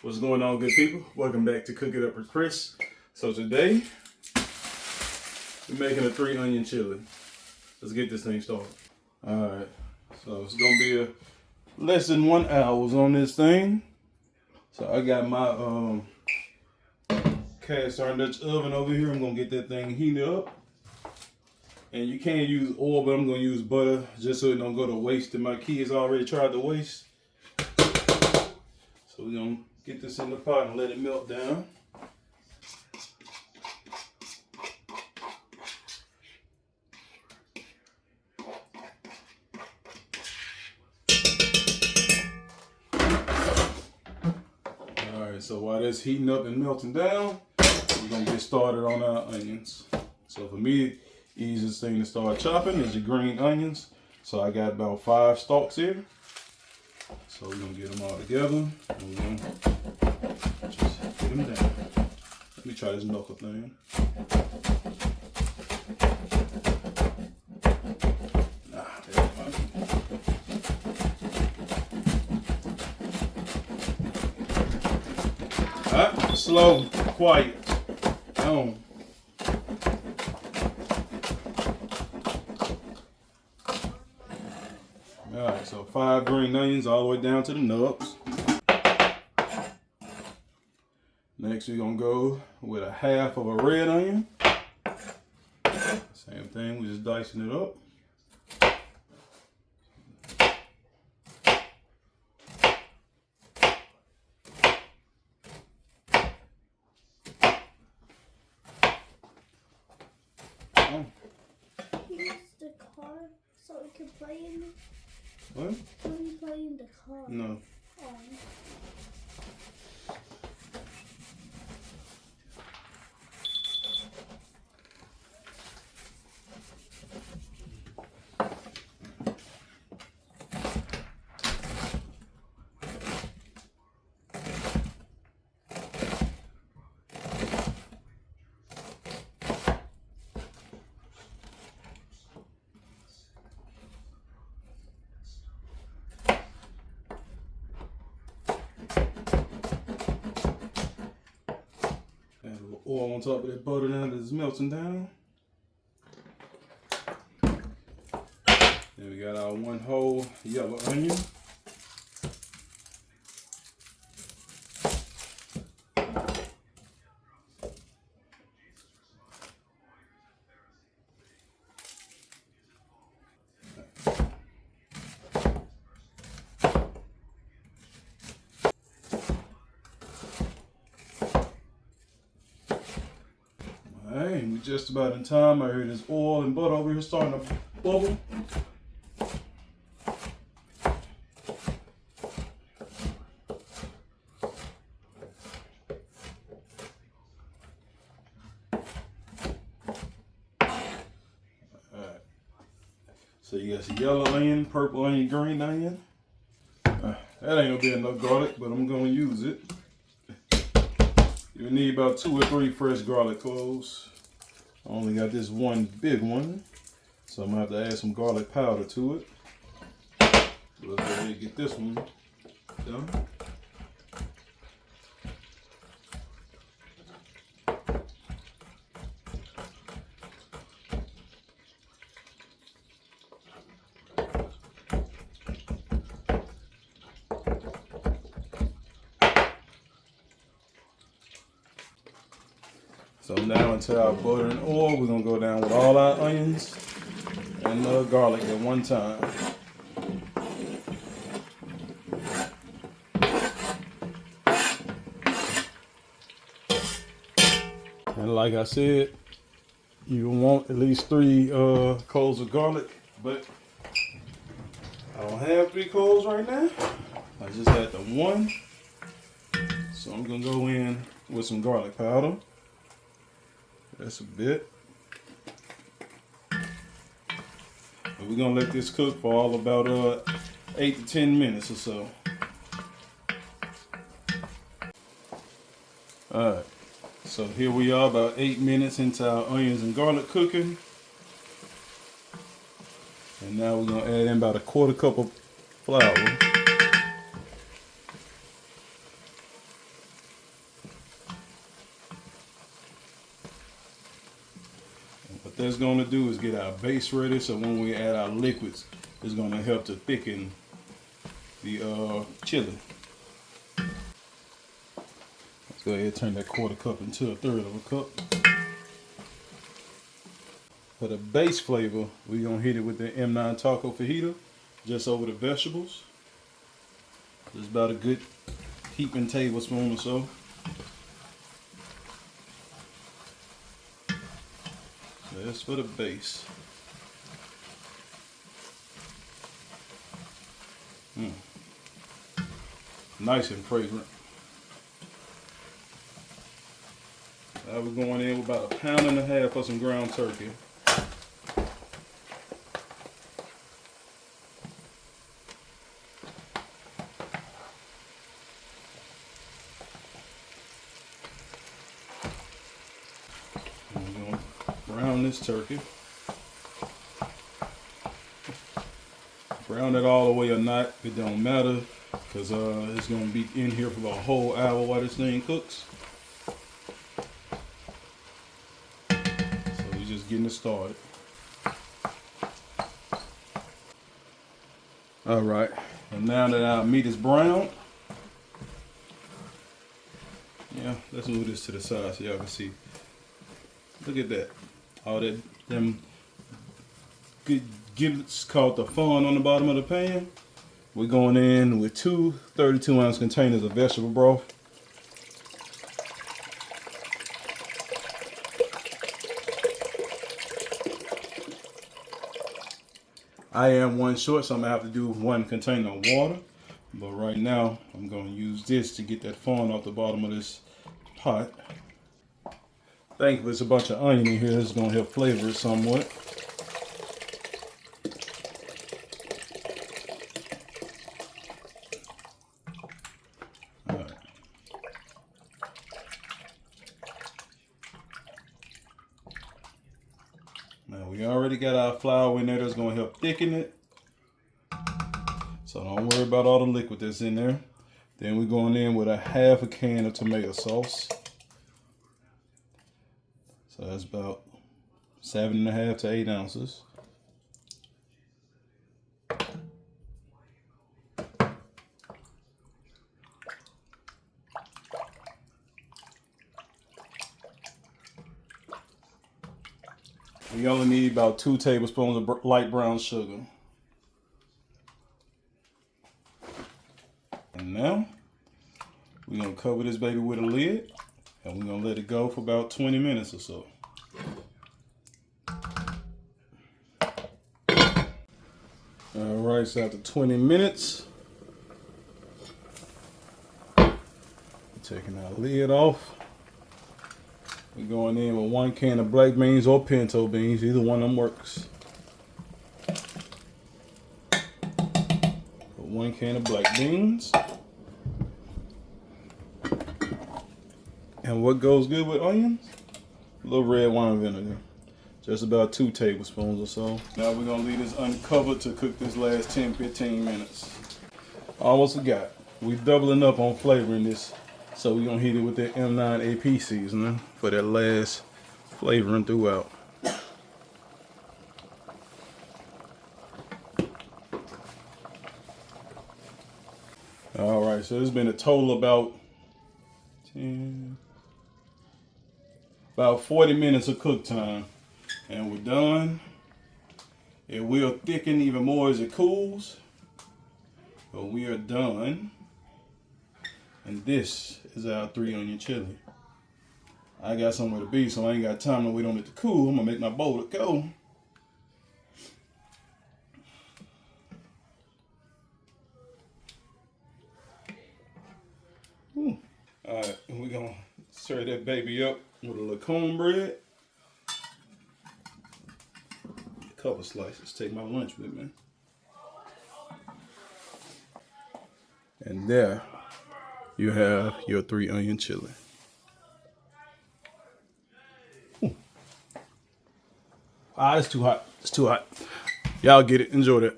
What's going on, good people? Welcome back to Cook It Up with Chris. So today, we're making a 3-onion chili. Let's get this thing started. Alright, so it's gonna be less than 1 hour on this thing. So I got my cast iron Dutch oven over here. I'm gonna get that thing heated up. And you can't use oil, but I'm gonna use butter just so it don't go to waste. And my kids already tried to waste. So we're gonna get this in the pot and let it melt down. Alright, so while that's heating up and melting down, we're gonna get started on our onions. So for me, the easiest thing to start chopping is your green onions. So I got about 5 stalks here. So we're gonna get them all together and we're gonna just get them down. Let me try this knuckle thing. Alright, slow, quiet, down. Alright, so 5 green onions all the way down to the nubs. Next we're gonna go with a half of a red onion. Same thing, we're just dicing it up. Use the car so we can play in it. What? Can we play in the car? No. Add a little oil on top of that butter now that it's melting down. Then we got our 1 whole yellow onion. Alright, we just about in time. I heard this oil and butter over here starting to bubble. So you got your yellow onion, purple onion, green onion. That ain't gonna be enough garlic, but I'm gonna use it. You need about 2 or 3 fresh garlic cloves. I only got this one big one, so I'm gonna have to add some garlic powder to it. Let's go ahead and get this one done. So now into our butter and oil, we're gonna go down with all our onions and garlic at one time. And like I said, you want at least 3 cloves of garlic, but I don't have 3 cloves right now. I just had the 1. So I'm gonna go in with some garlic powder. That's a bit. And we're gonna let this cook for all about 8 to 10 minutes or so. Alright, so here we are about 8 minutes into our onions and garlic cooking. And now we're gonna add in about a 1/4 cup of flour. What that's gonna do is get our base ready, so when we add our liquids, it's gonna help to thicken the chili. Let's go ahead and turn that 1/4 cup into 1/3 of a cup. For the base flavor, we're gonna hit it with the M9 Taco Fajita, just over the vegetables. Just about a good heaping tablespoon or so. So that's for the base. Nice and fragrant. Now we're going in with about 1.5 pounds of some ground turkey. And we're going to brown this turkey. Brown it all the way or not, it don't matter, because it's going to be in here for a whole hour while this thing cooks. So we're just getting it started. Alright, and now that our meat is brown, yeah, let's move this to the side so y'all can see. Look at that. All that, them good giblets called the fawn on the bottom of the pan. We're going in with 2 32-ounce containers of vegetable broth. I am one short, so I'm gonna have to do 1 container of water. But right now, I'm gonna use this to get that fawn off the bottom of this pot. Thankfully, there's a bunch of onion in here. This is gonna help flavor it somewhat. Now we already got our flour in there that's going to help thicken it. So don't worry about all the liquid that's in there. Then we're going in with 1/2 can of tomato sauce. So that's about 7.5 to 8 ounces. We only need about 2 tablespoons of light brown sugar. And now, we're going to cover this baby with a lid, and we're going to let it go for about 20 minutes or so. Alright, so after 20 minutes, taking our lid off. We're going in with 1 can of black beans or pinto beans, either one of them works. Put 1 can of black beans. And what goes good with onions? A little red wine vinegar. Just about 2 tablespoons or so. Now we're gonna leave this uncovered to cook this last 10-15 minutes. Almost forgot. We're doubling up on flavoring this. So we're gonna heat it with the M9 AP seasoning for that last flavoring throughout. Alright, so it's been a total about 40 minutes of cook time. And we're done. It will thicken even more as it cools. But we are done. And this is our 3-onion chili. I got somewhere to be, so I ain't got time to wait on it to cool. I'm gonna make my bowl to go. Alright, and we're gonna serve that baby up with a little cornbread. A couple slices. Take my lunch with me. And there you have your 3-onion chili. Ah, it's too hot. It's too hot. Y'all get it. Enjoy that.